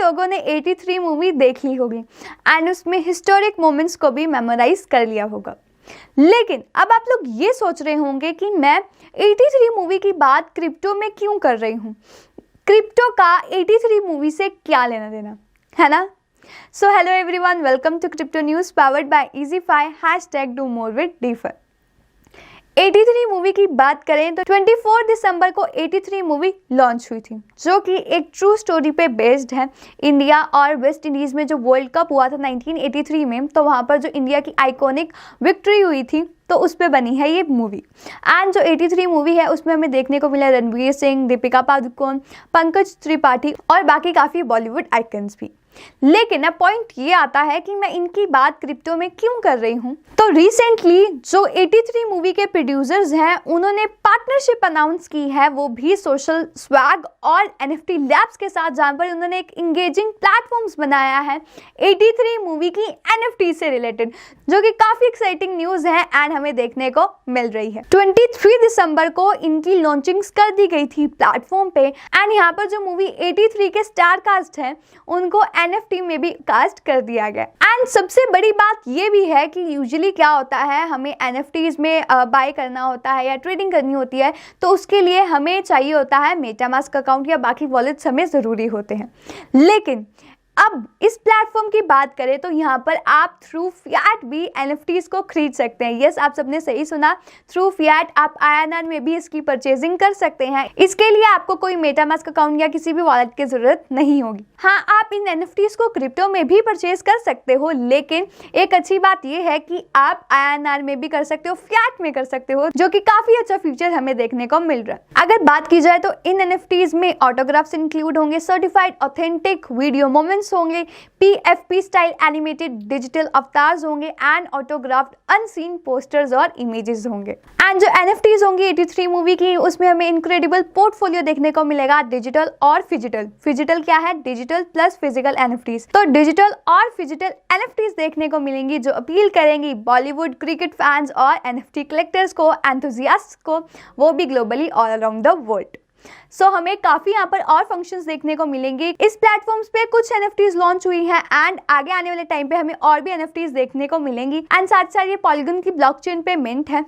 लोगों ने 83 मूवी देख ली होगी एंड उसमें हिस्टोरिक मोमेंट्स को भी मेमोराइज कर लिया होगा। लेकिन अब आप लोग ये सोच रहे होंगे कि मैं 83 मूवी की बात क्रिप्टो में क्यों कर रही हूँ, क्रिप्टो का 83 मूवी से क्या लेना देना, है ना। So hello everyone, welcome to crypto news powered by EasyFi #DoMoreWithDeFi। 83 movie की बात करें तो 24 दिसंबर को 83 मूवी लॉन्च हुई थी, जो कि एक ट्रू स्टोरी पे बेस्ड है। इंडिया और वेस्ट इंडीज़ में जो वर्ल्ड कप हुआ था 1983 में, तो वहाँ पर जो इंडिया की आइकॉनिक विक्ट्री हुई थी, तो उस पे बनी है ये मूवी। एंड जो 83 मूवी है उसमें हमें देखने को मिला रणवीर सिंह, दीपिका पादुकोण, पंकज त्रिपाठी और बाकी काफ़ी बॉलीवुड आइकन्स भी। लेकिन अब पॉइंट ये आता है कि मैं इनकी बात क्रिप्टो में क्यों कर रही हूँ। तो रिसेंटली जो 83 मूवी के प्रोड्यूसर्स हैं, उन्होंने पार्टनरशिप अनाउंस की है, वो भी सोशल स्वैग और NFT लैब्स के साथ, जहाँ पर उन्होंने एक इंगेजिंग प्लेटफॉर्म्स बनाया है 83 मूवी की NFT से रिलेटेड, जो कि काफ़ी एक्साइटिंग न्यूज़ है एंड हमें देखने को मिल रही है। 23 दिसंबर को इनकी लॉन्चिंग्स कर दी गई थी प्लेटफॉर्म पे एंड यहाँ पर जो मूवी 83 के स्टार कास्ट है उनको NFT में भी कास्ट कर दिया गया। एंड सबसे बड़ी बात ये भी है कि यूजुअली क्या होता है, हमें NFTs में बाय करना होता है या ट्रेडिंग करनी होती है, तो उसके लिए हमें चाहिए होता है मेटामास्क अकाउंट या बाकी वॉलेट्स हमें ज़रूरी होते हैं। लेकिन अब इस प्लेटफॉर्म की बात करें तो यहाँ पर आप थ्रू फिएट भी NFTs को खरीद सकते हैं। यस, आप सबने सही सुना, थ्रू फिएट आप INR में भी इसकी परचेजिंग कर सकते हैं। इसके लिए आपको कोई मेटामास्क अकाउंट या किसी भी वॉलेट की ज़रूरत नहीं होगी। हाँ, आप इन NFTs को क्रिप्टो में भी परचेज कर सकते हो, लेकिन एक अच्छी बात यह है कि आप INR में भी कर सकते हो, फिएट में कर सकते हो, जो कि काफ़ी अच्छा फीचर हमें देखने को मिल रहा है। अगर बात की जाए तो इन NFTs में ऑटोग्राफ्स इंक्लूड होंगे, सर्टिफाइड ऑथेंटिक वीडियो मोमेंट्स होंगे, PFP style animated digital avatars होंगे एंड ऑटोग्राफ्ड अनसीन पोस्टर्स और इमेजेस होंगे। एंड जो NFTs होंगी 83 मूवी की, उसमें हमें इनक्रेडिबल पोर्टफोलियो देखने को मिलेगा, डिजिटल और फिजिकल। फिजिकल क्या है? Digital plus physical NFTs। तो डिजिटल और फिजिकल NFTs देखने को मिलेंगी जो अपील करेंगी बॉलीवुड, क्रिकेट फैंस और NFT कलेक्टर्स को, एंथुजियास्ट्स को, वो भी globally all around the world. So हमें काफ़ी यहाँ पर और फंक्शंस देखने को मिलेंगे। इस प्लेटफॉर्म्स पे कुछ NFTs लॉन्च हुई हैं एंड आगे आने वाले टाइम पे हमें और भी NFTs देखने को मिलेंगी। एंड साथ साथ ये पॉलीगन की ब्लॉकचेन पे मिंट है।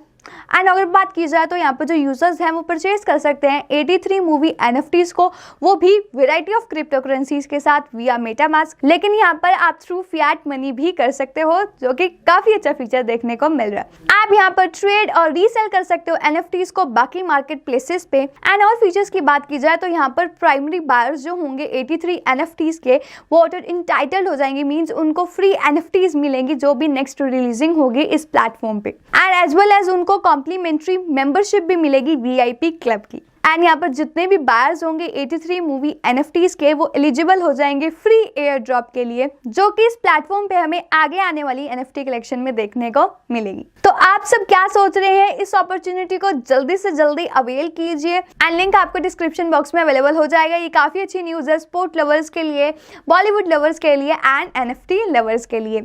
एंड अगर बात की जाए तो यहाँ पर जो यूजर्स हैं वो परचेज कर सकते हैं 83 मूवी NFTs को, वो भी वेराइटी ऑफ क्रिप्टो करेंसीज के साथ विया मेटामास्क। लेकिन यहाँ पर आप थ्रू फिएट मनी भी कर सकते हो, जो कि काफ़ी अच्छा फीचर देखने को मिल रहा है। आप यहाँ पर ट्रेड और रीसेल कर सकते हो NFTs को बाकी मार्केट प्लेसेस पे। एंड और फीचर्स की बात की जाए तो यहाँ पर प्राइमरी बायर्स जो होंगे 83 NFTs के, वो ऑटो इंटाइटल्ड हो जाएंगे, मीन्स उनको फ्री NFTs मिलेंगी जो भी नेक्स्ट रिलीजिंग होगी इस प्लेटफॉर्म पे। एंड एज वेल एज उनको कॉम्प्लीमेंट्री मेंबरशिप भी मिलेगी VIP क्लब की। एंड यहाँ पर जितने भी बायर्स होंगे 83 मूवी NFTs के, वो एलिजिबल हो जाएंगे फ्री एयर ड्रॉप के लिए, जो कि इस प्लेटफॉर्म पे हमें आगे आने वाली NFT कलेक्शन में देखने को मिलेगी। तो आप सब क्या सोच रहे हैं? इस अपॉर्चुनिटी को जल्दी से जल्दी अवेल कीजिए एंड लिंक आपको डिस्क्रिप्शन बॉक्स में अवेलेबल हो जाएगा। ये काफ़ी अच्छी न्यूज़ है स्पोर्ट लवर्स के लिए, बॉलीवुड लवर्स के लिए एंड NFT लवर्स के लिए।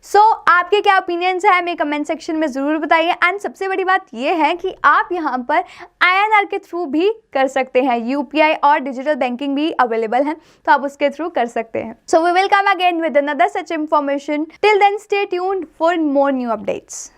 सो आपके क्या ओपिनियंस है हमें कमेंट सेक्शन में ज़रूर बताइए। एंड सबसे बड़ी बात यह है कि आप यहाँ पर INR के थ्रू भी कर सकते हैं, UPI और डिजिटल बैंकिंग भी अवेलेबल है, तो आप उसके थ्रू कर सकते हैं। So we will come again with another such information. Till then stay tuned for more new updates.